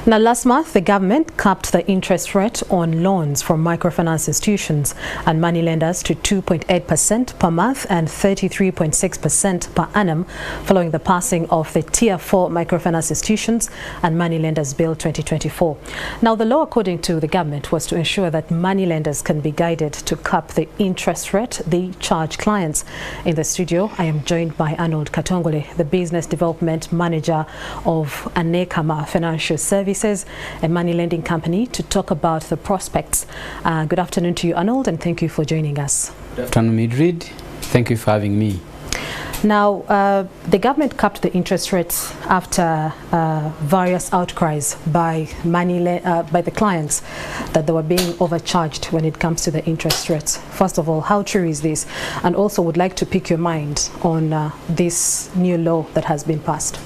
Now, last month, the government capped the interest rate on loans from microfinance institutions and money lenders to 2.8% per month and 33.6% per annum, following the passing of the Tier 4 Microfinance Institutions and Money Lenders Bill 2024. Now, the law, according to the government, was to ensure that money lenders can be guided to cap the interest rate they charge clients. In the studio, I am joined by Arnold Katongole, the Business Development Manager of Anekama Financial Services, a money lending company, to talk about the prospects. Good afternoon to you, Arnold, and thank you for joining us. Good afternoon, Midrid. Thank you for having me. Now, the government capped the interest rates after various outcries by the clients that they were being overcharged when it comes to the interest rates. First of all, how true is this? And also would like to pick your mind on this new law that has been passed.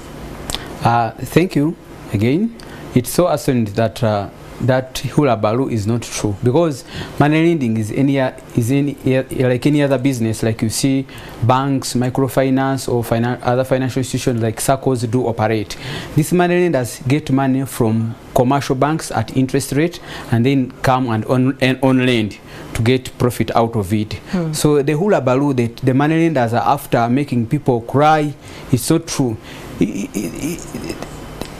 Thank you again. It's so assumed that that hula baloo is not true, because money lending is like any other business. Like you see banks, microfinance, or other financial institutions like SACCOs do operate. These money lenders get money from commercial banks at interest rate and then come and on lend to get profit out of it. So the hula baloo that the money lenders are after making people cry is so true.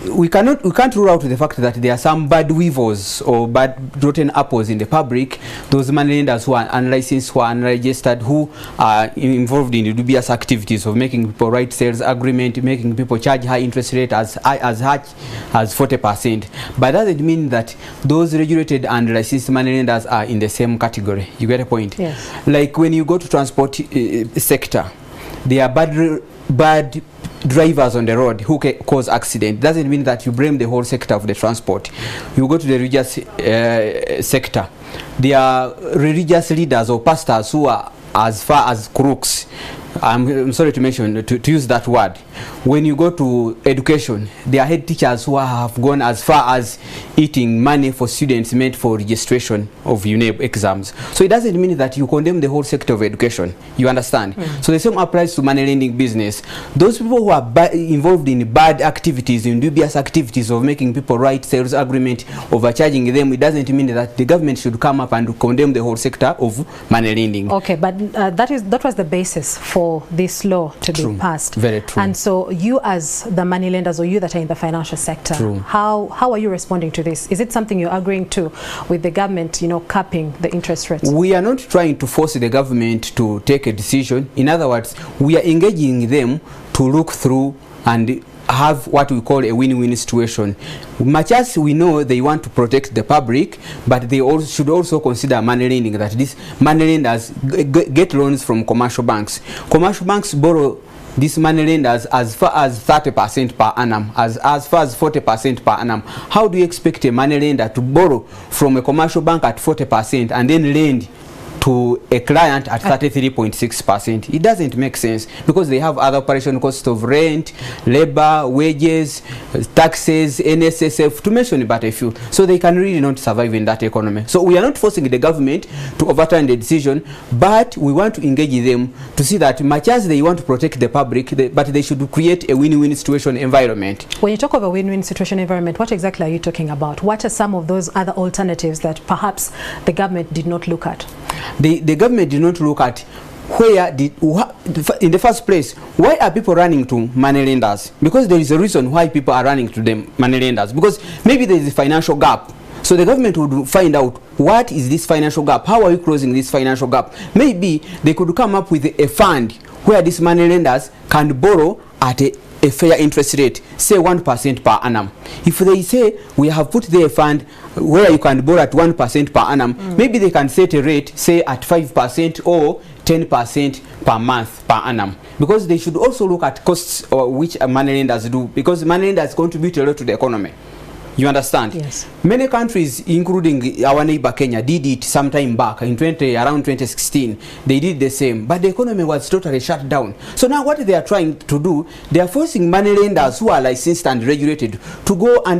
We can't rule out the fact that there are some bad weavers or bad rotten apples in the public. Those money lenders who are unlicensed, who are unregistered, who are involved in dubious activities of making people write sales agreement, making people charge high interest rate as high as 40%. But that doesn't mean that those regulated and licensed money lenders are in the same category. You get a point? Yes. Like when you go to transport sector, there are bad drivers on the road who cause accident. Doesn't mean that you blame the whole sector of the transport. You go to the religious sector, there are religious leaders or pastors who are as far as crooks. I'm sorry to mention, to use that word. When you go to education, there are head teachers who have gone as far as eating money for students meant for registration of UNEB exams. So it doesn't mean that you condemn the whole sector of education. You understand? So the same applies to money lending business. Those people who are involved in bad activities, in dubious activities of making people write sales agreement, overcharging them, it doesn't mean that the government should come up and condemn the whole sector of money lending. Okay, but that was the basis for this law to be passed. Very true. And so you, as the money lenders, or you that are in the financial sector, how are you responding to this? Is it something you're agreeing to with the government, capping the interest rates? We are not trying to force the government to take a decision. In other words, we are engaging them to look through and have what we call a win-win situation. Much as we know they want to protect the public, but they also should also consider money lending, that these money lenders get loans from commercial banks. Commercial banks borrow these money lenders as far as 30% per annum, as far as 40% per annum. How do you expect a money lender to borrow from a commercial bank at 40% and then lend to a client at 33.6%? It doesn't make sense, because they have other operation costs of rent, labor, wages, taxes, NSSF, to mention but a few. So they can really not survive in that economy. So we are not forcing the government to overturn the decision, but we want to engage them to see that much as they want to protect the public, but they should create a win-win situation environment. When you talk of a win-win situation environment, what exactly are you talking about? What are some of those other alternatives that perhaps the government did not look at? The government did not look at in the first place, why are people running to money lenders? Because there is a reason why people are running to the money lenders, because maybe there is a financial gap. So the government would find out, what is this financial gap? How are you closing this financial gap? Maybe they could come up with a fund where these money lenders can borrow at a fair interest rate, say 1% per annum. If they say we have put there a fund where you can borrow at 1% per annum, maybe they can set a rate, say at 5% or 10% per month per annum. Because they should also look at costs which money lenders do, because money lenders contribute a lot to the economy. You understand? Yes. Many countries, including our neighbor Kenya, did it some time back in around 2016. They did the same, but the economy was totally shut down. So now what they are trying to do, they are forcing money lenders who are licensed and regulated to go on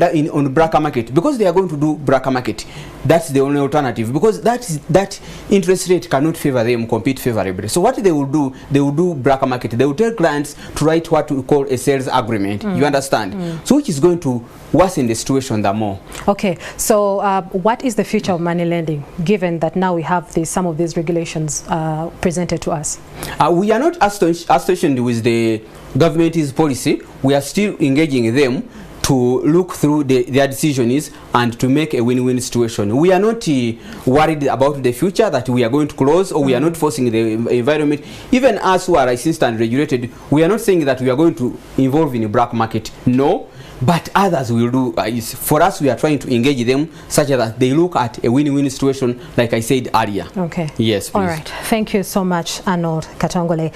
black market, because they are going to do black market. That's the only alternative, because that interest rate cannot favor them, compete favorably. So what they will do black market. They will tell clients to write what we call a sales agreement. You understand? So which is going to worsen the situation situation the more. Okay, so what is the future of money lending, given that now we have some of these regulations presented to us? We are not astonished with the government's policy. We are still engaging them to look through their decisions and to make a win-win situation. We are not worried about the future, that we are going to close, or we are not forcing the environment. Even us who are licensed and regulated, we are not saying that we are going to involve in a black market. No, but others will do. For us, we are trying to engage them such that they look at a win-win situation, like I said earlier. Okay. Yes, please. All right. Thank you so much, Arnold Katongole.